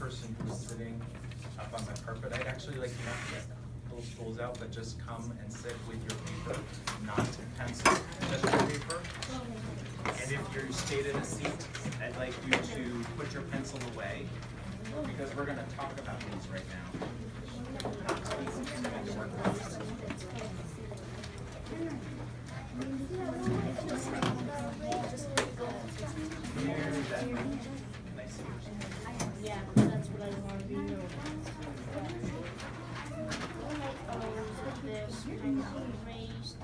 person who is sitting up on the carpet, I'd actually like you not to get those stools out, but just come and sit with your paper, not pencil, just your paper. And if you stayed in a seat, I'd like you to put your pencil away, because we're gonna talk about these right now. Not to make it work. Can I see yours? Yeah, that's what I want to be known. This kind of raised.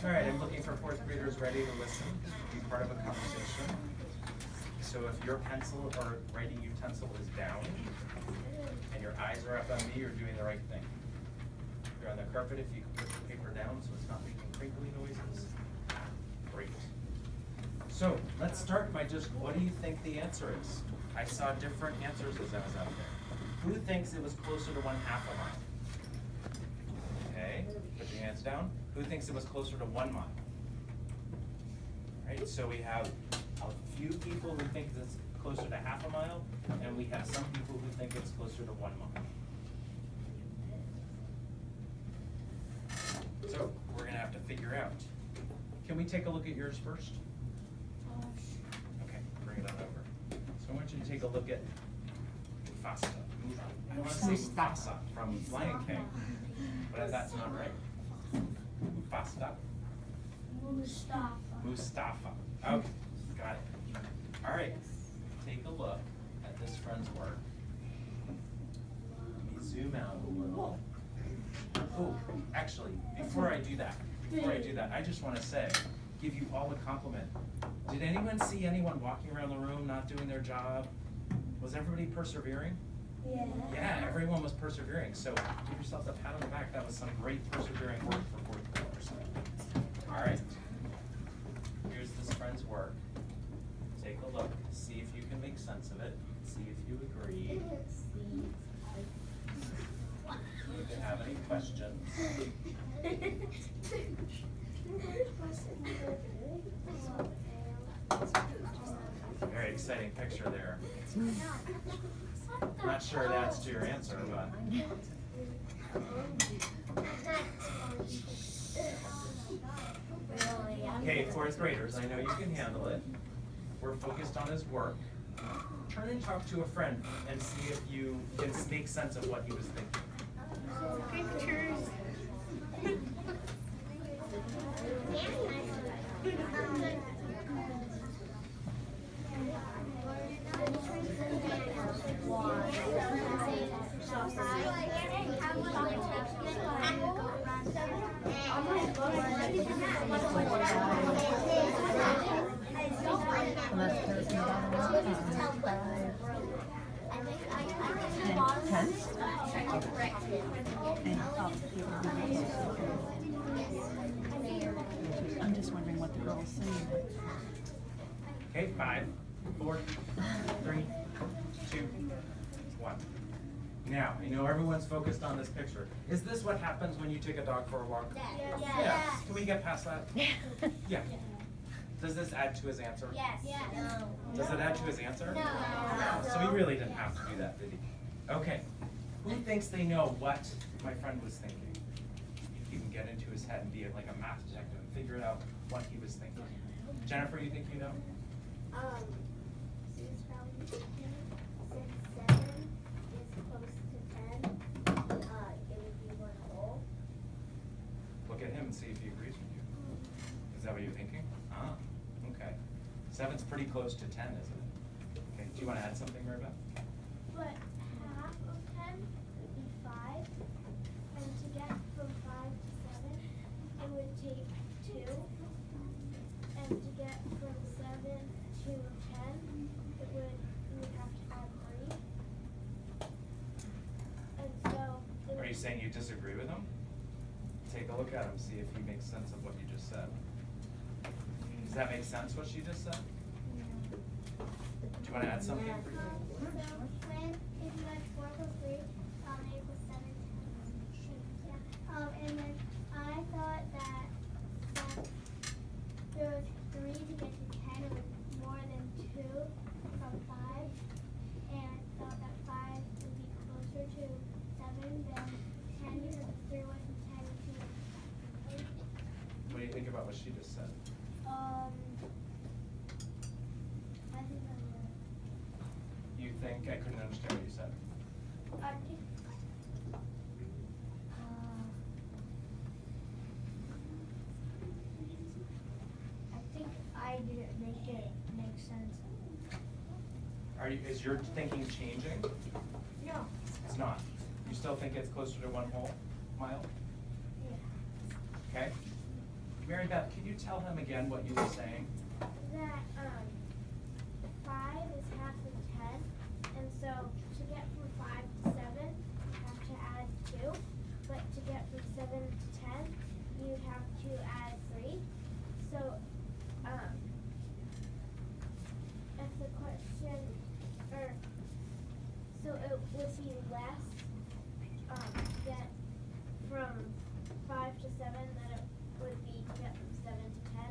All right, I'm looking for fourth graders ready to listen, be part of a conversation. So if your pencil or writing utensil is down and your eyes are up on me, you're doing the right thing. If you're on the carpet, if you can put the paper down so it's not making crinkly noises, great. So let's start by just, what do you think the answer is? I saw different answers as I was out there. Who thinks it was closer to 1/2 a mile? Okay, put your hands down. Who thinks it was closer to 1 mile? All right, so we have a few people who think it's closer to 1/2 a mile, and we have some people who think it's closer to 1 mile. So we're gonna have to figure out. Can we take a look at yours first? Okay, bring it on over. So I want you to take a look at Mufasa. I want to say Mufasa from Lion King, but that's not right. Mufasa. Mustafa. Okay, got it. All right, take a look at this friend's work. Let me zoom out a little. Oh, actually, before I do that, I just want to say, give you all a compliment. Did anyone see anyone walking around the room not doing their job? Was everybody persevering? Yeah. Yeah, everyone was persevering. So give yourself a pat on the back. That was some great persevering work for fourth graders. All right. Here's this friend's work. Take a look. See if you can make sense of it. See if you agree. If you have any questions. Very exciting picture there. Not sure it adds to your answer, but. Okay, fourth graders, I know you can handle it. We're focused on his work. Turn and talk to a friend and see if you can make sense of what he was thinking. Pictures. I'm just wondering what the girl's saying. Okay, 5, 4, 3, 2, 1. Now, I know everyone's focused on this picture. Is this what happens when you take a dog for a walk? Yes. Yeah. Can we get past that? Yeah. Does this add to his answer? Yes. No. Does it add to his answer? No. So he really didn't have to do that, did he? Okay. Who thinks they know what my friend was thinking? You can get into his head and be like a math detective and figure out what he was thinking. Jennifer, you think you know? Since probably 7 is close to 10, it would be 1 whole. Look at him and see if he agrees with you. Is that what you're thinking? Ah, okay. 7's pretty close to 10, isn't it? Okay, do you want to add something, Maribeth? But half of 10 would be 5, and to get from 5 to 7, it would take 2, and to get from 7 to 10, we would have to add 3. And so it Are you saying you disagree with him? Take a look at him, see if he makes sense of what you just said. Does that make sense, what she just said? Do you want to add something? So when if you had 4 plus 3, it equals 7. Yeah. And then I thought that 7 do you think about what she just said? I think You think I couldn't understand what you said? I think. I think I didn't make it make sense. Is your thinking changing? No. It's not. You still think it's closer to 1 whole mile? Yeah. Okay. Mary Beth, can you tell him again what you were saying? That 5 is half of 10, and so to get from 5 to 7, you have to add 2. But to get from 7 to 10, you have to add 3. So if the question, or so it would be less get from 5 to 7 than it would be to get from 7 to 10.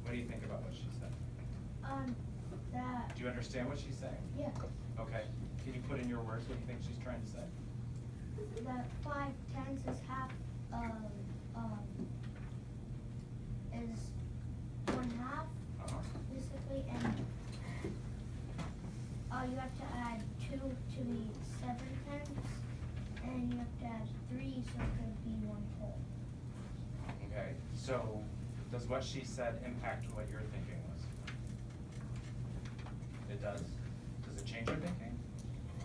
What do you think about what she said? That. Do you understand what she's saying? Yeah. Okay. Can you put in your words what you think she's trying to say? That 5/10 is half is 1/2 basically, and you have to add 2 to be 7/10, and you have to add 3 so it could be 1 whole. Okay. So does what she said impact what your thinking was? It does? Does it change your thinking?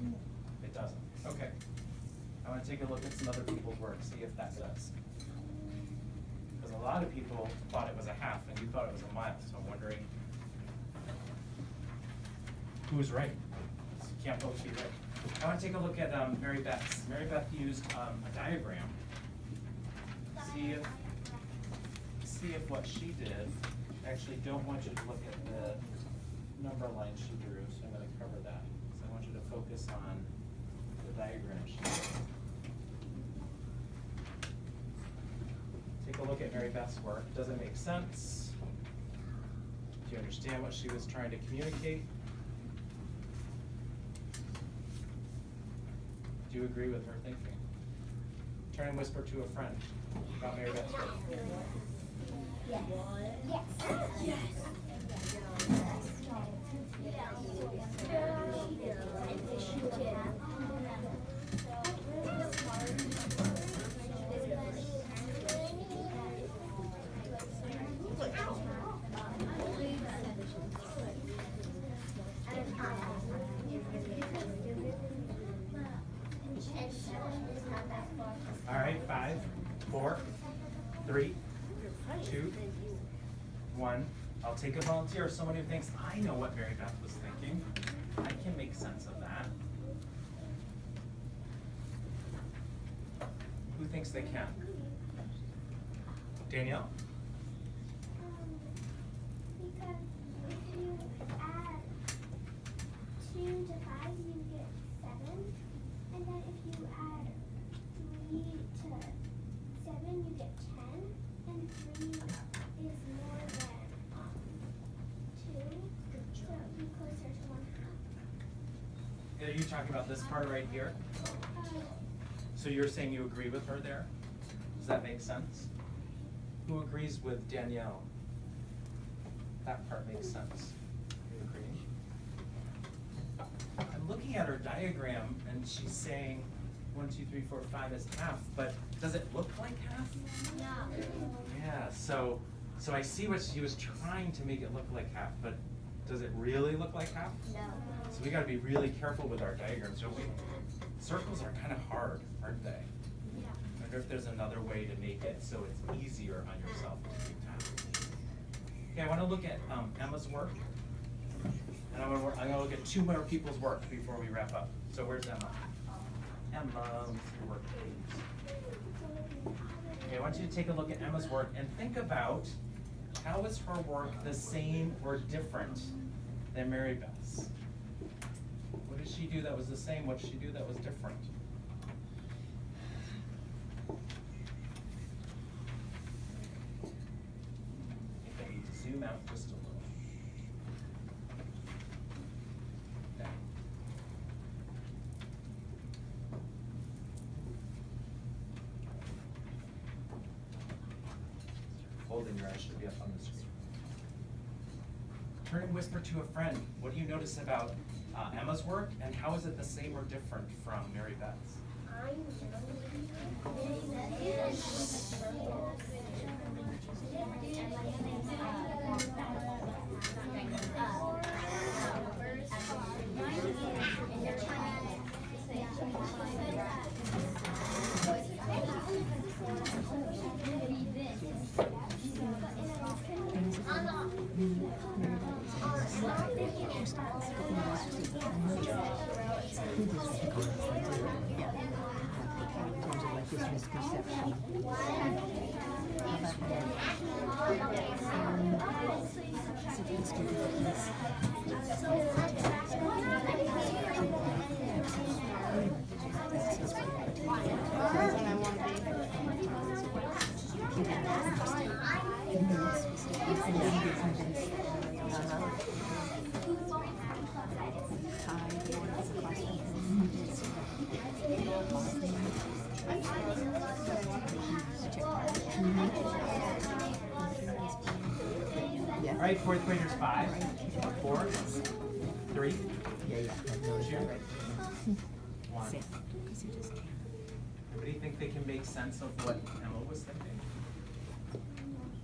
No. It doesn't. Okay. I want to take a look at some other people's work, see if that does. Because a lot of people thought it was a half and you thought it was a mile, so I'm wondering who's right. You can't both be right. I want to take a look at Mary Beth's. Mary Beth used a diagram. See if what she did, I actually don't want you to look at the number line she drew, so I'm going to cover that. So I want you to focus on the diagram she did. Take a look at Mary Beth's work. Does it make sense? Do you understand what she was trying to communicate? Do you agree with her thinking? Turn and whisper to a friend about Mary Beth's work. Yes. Yes. Yes. All right, 5, 4, 3, 2, 1. I'll take a volunteer, someone who thinks, I know what Mary Beth was thinking. I can make sense of that. Who thinks they can? Danielle? Because if you add 2 to 5, you get 7. And then if you add 3 to 7, you get 10. And 3 is more than 2. So it would be closer to 1/2. Are you talking about this part right here? So you're saying you agree with her there? Does that make sense? Who agrees with Danielle? That part makes sense. You agree? I'm looking at her diagram and she's saying 1, 2, 3, 4, 5 is half, but does it look like half? No. Yeah, so I see what she was trying to make it look like half, but does it really look like half? No. So we gotta be really careful with our diagrams, don't we? Circles are kind of hard, aren't they? Yeah. I wonder if there's another way to make it so it's easier on yourself to do that. Okay, I want to look at Emma's work. And I'm gonna look at 2 more people's work before we wrap up. So where's Emma? Emma, let's see your work, please. Okay, I want you to take a look at Emma's work and think about how is her work the same or different than Mary Beth's? What did she do that was the same? What did she do that was different? I think I need to zoom out just a little. Okay. Golden, your eyes should be up on the screen. Turn and whisper to a friend. What do you notice about Emma's work, and how is it the same or different from Mary Beth's? All right, fourth graders, 5, 4, 3, 2, 1. Everybody think they can make sense of what Emma was thinking?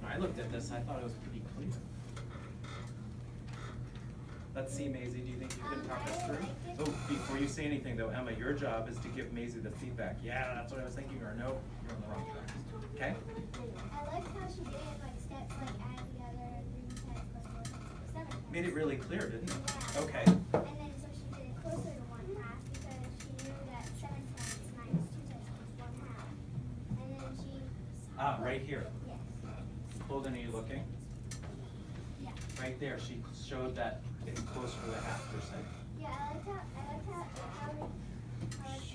When I looked at this, I thought it was pretty clear. Let's see, Maisie, do you think you can talk us through? Oh, before you say anything though, Emma, your job is to give Maisie the feedback. Yeah, that's what I was thinking, or no, you're on the wrong track. Okay? I liked how she did it like steps, like add together 3 times plus 4 times plus 7 times. Made it really clear, didn't it? Yeah. Okay. And then so she did it closer to 1/2 because she knew that 7 times 9 is 2 times 1 is 1/2. And then she. Right here. Yes. Holden, are you looking? Yeah. Right there, she showed that it's closer to the 0.5%. Yeah, I liked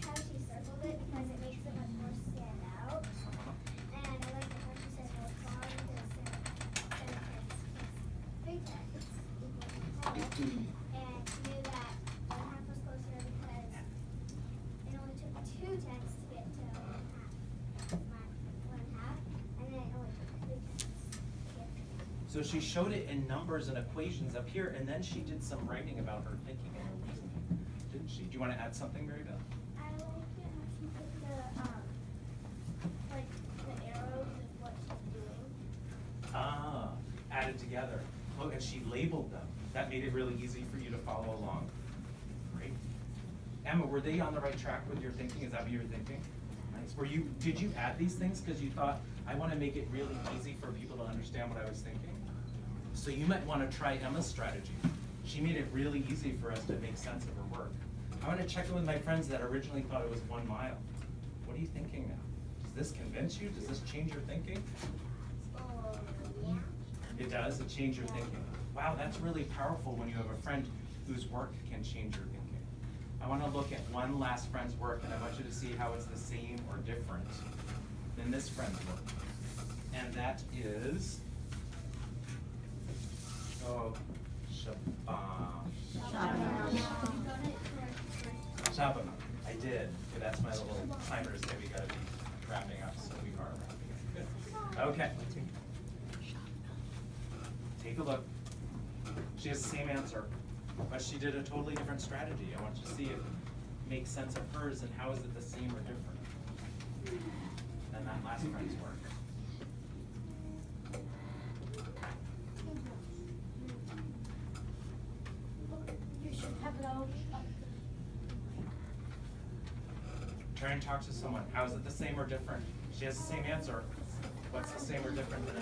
how she circled it because it makes it much more stand out. And I like how she said more far because 7 times plus 3 times equals 10. And she knew that 1/2 was closer because it only took 2 times to get to 1/2. And then it only took 3 times to get to 1/2. So she showed it in numbers and equations up here, and then she did some writing about her thinking and her reasoning, didn't she? Do you want to add something, Mary Beth? I like it how she put the arrows of what she's doing. Added together. Look, and she labeled them. That made it really easy for you to follow along. Great. Emma, were they on the right track with your thinking? Is that what you were thinking? Nice. Did you add these things because you thought, I want to make it really easy for people to understand what I was thinking? So you might want to try Emma's strategy. She made it really easy for us to make sense of her work. I want to check in with my friends that originally thought it was 1 mile. What are you thinking now? Does this convince you? Does this change your thinking? Yeah. It does? It changes your thinking. Wow, that's really powerful when you have a friend whose work can change your thinking. I want to look at one last friend's work, and I want you to see how it's the same or different than this friend's work. And that is, Shabana. I did. Okay, that's my little timer to say we gotta be wrapping up, so we are wrapping up. Good. Okay. Take a look. She has the same answer, but she did a totally different strategy. I want you to see if it makes sense of hers and how is it the same or different than that last friend's work. You should have it all up. Try and talk to someone. How is it the same or different? She has the same answer. What's the same or different than